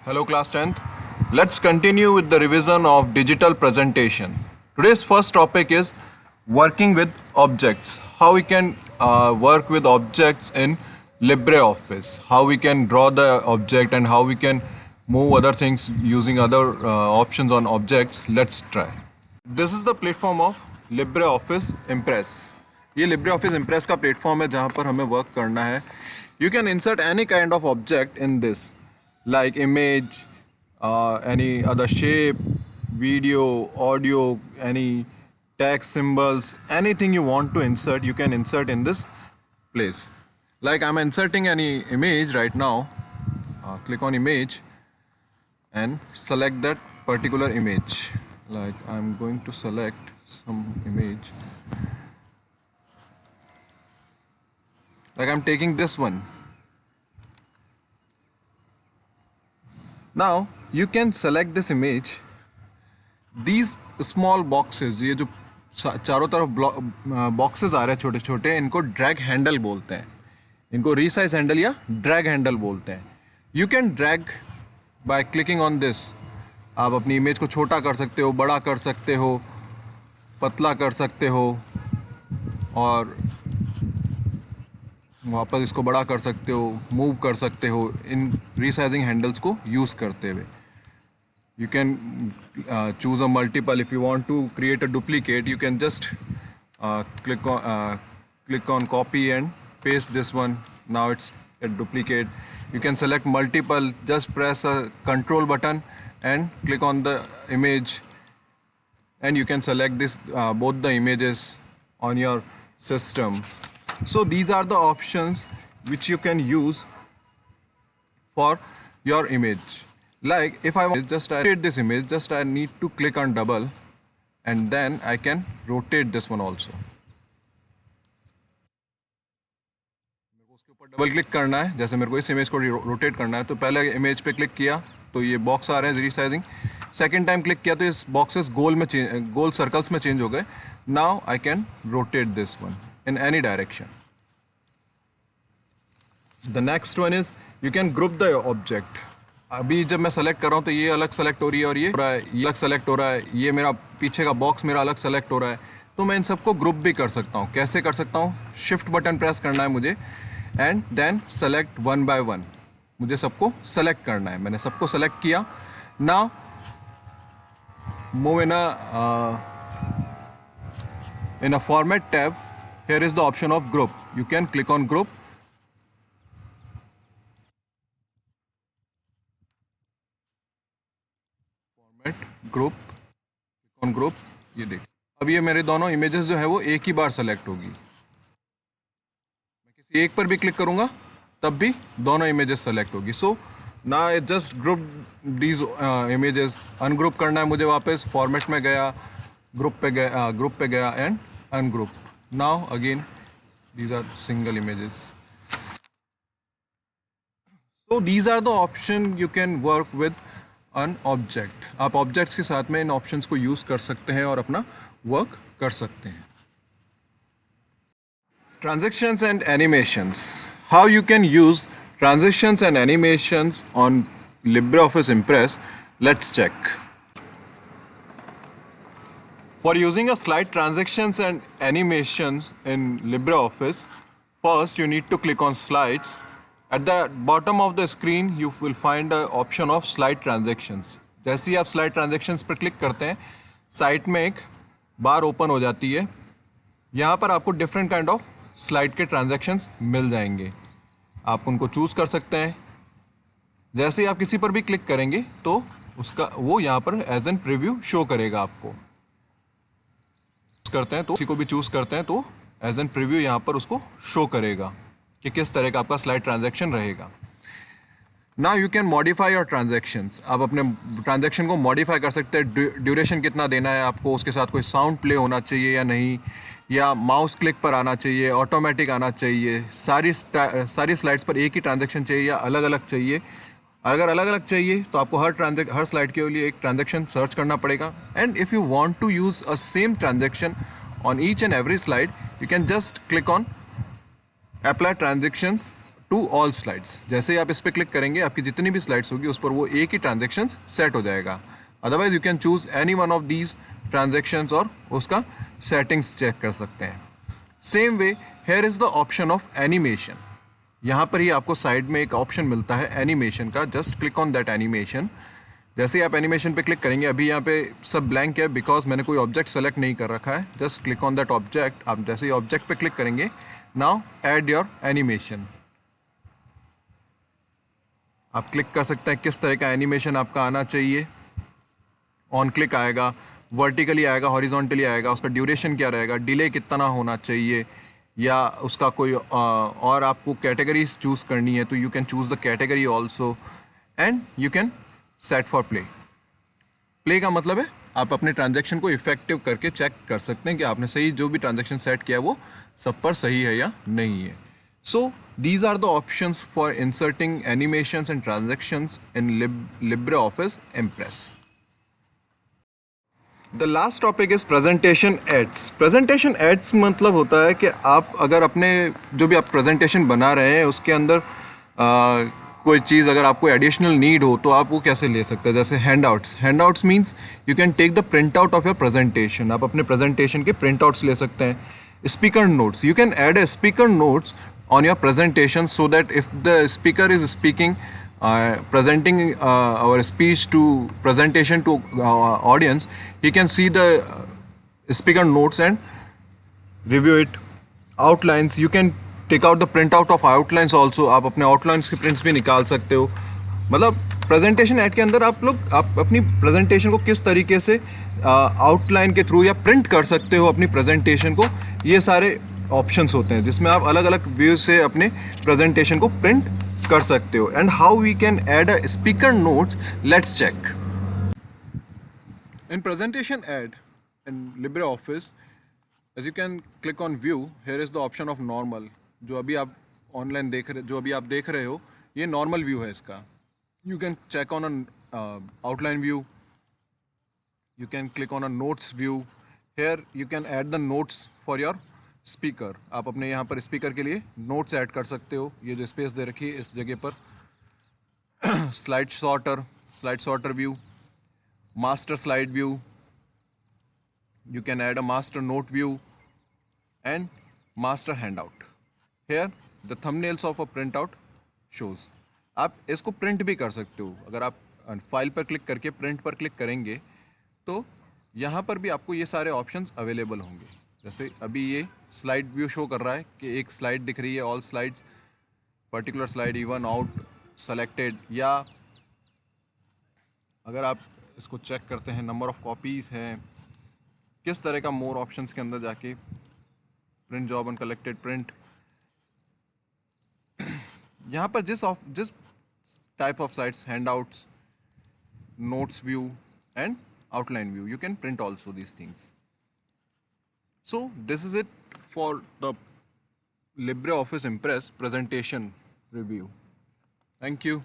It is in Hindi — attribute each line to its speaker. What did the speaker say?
Speaker 1: Hello class 10th. Let's continue with the revision of digital presentation. Today's first topic is working with objects. How we can work with objects in LibreOffice. How we can draw the object and how we can move other things using other options on objects. Let's try. This is the platform of LibreOffice Impress. ये LibreOffice Impress का प्लेटफॉर्म है जहाँ पर हमें वर्क करना है. You can insert any kind of object in this, like image, any other shape, video, audio, any text, symbols, anything you want to insert, you can insert in this place. Like I'm inserting any image right now. Click on image and select that particular image. Like I'm going to select some image. Like I'm taking this one. Now you can select this image. These small boxes, ये जो चारों तरफ boxes आ रहे हैं छोटे छोटे, इनको drag handle बोलते हैं. इनको resize handle या drag handle बोलते हैं. You can drag by clicking on this. आप अपनी इमेज को छोटा कर सकते हो, बड़ा कर सकते हो, पतला कर सकते हो और वापस इसको बड़ा कर सकते हो, मूव कर सकते हो इन रीसाइजिंग हैंडल्स को यूज़ करते हुए. You can choose a multiple. If you want to create a duplicate, you can just click on copy and paste this one. Now it's a duplicate. You can select multiple. Just press a control button and click on the image, and you can select this both the images on your system. So these are the options which you can use for your image. Like if I want just rotate this image, just I need to click on double and then I can rotate this one also. मेरे को उसके ऊपर डबल क्लिक करना है. जैसे मेरे को इस इमेज को रोटेट करना है तो पहले इमेज पे क्लिक किया तो ये बॉक्स आ रहे हैं रीसाइजिंग. सेकेंड टाइम क्लिक किया तो इस बॉक्सेस गोल सर्कल्स में चेंज हो गए. Now I can rotate this one in any direction. The next one is you can group the object. अभी जब मैं सेलेक्ट कर रहा हूँ तो ये अलग सेलेक्ट हो रही है और ये अलग सेलेक्ट हो रहा है. ये मेरा पीछे का बॉक्स मेरा अलग सेलेक्ट हो रहा है. तो मैं इन सबको ग्रुप भी कर सकता हूँ. कैसे कर सकता हूँ? शिफ्ट बटन प्रेस करना है मुझे and then select one by one. मुझे सबको सेलेक्ट करना है. मैंने सबको सेलेक्ट किया. Now move in a format tab. Here is the option of group. You can click on group. Format group. Click on group. ये देख. अब ये मेरे दोनों इमेजेस जो है वो एक ही बार सेलेक्ट होगी. मैं किसी एक पर भी क्लिक करूँगा तब भी दोनों इमेजेस सेलेक्ट होगी. सो ना just group these images. Ungroup करना है मुझे वापस. फॉर्मेट में गया, ग्रुप पे गया and ungroup. Now again these are single images. So these are the option you can work with an object. आप objects के साथ में इन options को use कर सकते हैं और अपना work कर सकते हैं. Transitions and animations. How you can use transitions and animations on LibreOffice Impress? Let's check. For using a slide transitions and animations in LibreOffice, first you need to click on slides. At the bottom of the screen you will find the option of slide transactions. जैसे ही आप slide transactions पर क्लिक करते हैं साइट में एक बार ओपन हो जाती है. यहाँ पर आपको डिफरेंट काइंड ऑफ स्लाइड के ट्रांजेक्शन्स मिल जाएंगे. आप उनको चूज़ कर सकते हैं. जैसे ही आप किसी पर भी क्लिक करेंगे तो उसका वो यहाँ पर एज एन प्रीव्यू शो करेगा. आपको करते हैं तो किसी को भी चूज़ करते हैं तो एज एन प्रीव्यू यहाँ पर उसको शो करेगा कि किस तरह का आपका स्लाइड ट्रांजैक्शन रहेगा. Now you can modify your transactions. आप अपने ट्रांजैक्शन को मॉडिफाई कर सकते हैं. ड्यूरेशन कितना देना है आपको, उसके साथ कोई साउंड प्ले होना चाहिए या नहीं, या माउस क्लिक पर आना चाहिए, ऑटोमेटिक आना चाहिए, सारी स्लाइड्स पर एक ही ट्रांजैक्शन चाहिए या अलग अलग चाहिए. अगर अलग अलग चाहिए तो आपको हर स्लाइड के लिए एक ट्रांजैक्शन सर्च करना पड़ेगा. And if you want to use a same transaction on each and every slide, you can just click on apply transitions to all slides. जैसे ही आप इस पर क्लिक करेंगे आपकी जितनी भी स्लाइड्स होगी उस पर वो एक ही ट्रांजेक्शन सेट हो जाएगा। Otherwise you can choose any one of these transactions और उसका सेटिंग्स चेक कर सकते हैं। Same way here is the option of animation. यहाँ पर ही आपको साइड में एक ऑप्शन मिलता है एनिमेशन का। Just click on that animation. जैसे ही आप एनिमेशन पे क्लिक करेंगे, अभी यहाँ पे सब ब्लैंक है बिकॉज मैंने कोई ऑब्जेक्ट सेलेक्ट नहीं कर रखा है। Just click on that object. आप जैसे ही ऑब्जेक्ट पे क्लिक करेंगे, नाउ ऐड योर एनिमेशन। आप क्लिक कर सकते हैं किस तरह का एनिमेशन आपका आना चाहिए। ऑन क्लिक आएगा, वर्टिकली आएगा, हॉरिजॉन्टली आएगा, उसका ड्यूरेशन क्या रहेगा, डिले कितना होना चाहिए, या उसका कोई और आपको कैटेगरीज चूज़ करनी है तो you can choose the category also and you can set for play. Play का मतलब है आप अपने ट्रांजैक्शन को इफेक्टिव करके चेक कर सकते हैं कि आपने सही जो भी ट्रांजैक्शन सेट किया वो सब पर सही है या नहीं है। So these are the options for inserting animations and transactions in LibreOffice Impress। The last topic is presentation aids. Presentation aids मतलब होता है कि आप अगर अपने जो भी आप प्रेजेंटेशन बना रहे हैं उसके अंदर कोई चीज़ अगर आपको एडिशनल नीड हो तो आप वो कैसे ले सकते हैं। जैसे handouts. Handouts means you can take the print out of your presentation. आप अपने प्रेजेंटेशन के प्रिंट आउट्स ले सकते हैं। Speaker notes. You can add a speaker notes on your presentation so that if the speaker is speaking presenting our speech to presentation to audience, he can see the speaker notes and review it. Outlines, you can take out the printout of outlines also। आप अपने outlines के prints भी निकाल सकते हो। मतलब प्रेजेंटेशन ऐड के अंदर आप अपनी प्रेजेंटेशन को किस तरीके से आउटलाइन के थ्रू या प्रिंट कर सकते हो अपनी प्रेजेंटेशन को, ये सारे ऑप्शंस होते हैं जिसमें आप अलग अलग व्यू से अपने प्रेजेंटेशन को प्रिंट कर सकते हो। And how we can add a speaker notes, let's check. In presentation add in LibreOffice, as you can click on view, here is the option of normal। जो अभी आप ऑनलाइन जो अभी आप देख रहे हो ये नॉर्मल व्यू है इसका। You can check on an outline view. You can click on a notes view. Here you can add the notes for your speaker। आप अपने यहाँ पर स्पीकर के लिए नोट्स ऐड कर सकते हो। ये जो स्पेस दे रखी है इस जगह पर slide sorter view, master slide view. You can add a master note view and master handout। Here the thumbnails of a printout shows। आप इसको प्रिंट भी कर सकते हो। अगर आप फाइल पर क्लिक करके प्रिंट पर क्लिक करेंगे तो यहाँ पर भी आपको ये सारे ऑप्शंस अवेलेबल होंगे। जैसे अभी ये स्लाइड व्यू शो कर रहा है कि एक स्लाइड दिख रही है, all slides, particular slide, even, out, selected. या अगर आप इसको चेक करते हैं नंबर ऑफ कॉपीज़ हैं, किस तरह का मोर ऑप्शंस के अंदर जाके print job and collected print, यहाँ पर जिस type of sites, handouts, notes view and outline view, you can print also these things। So this is it for the LibreOffice Impress presentation review। Thank you।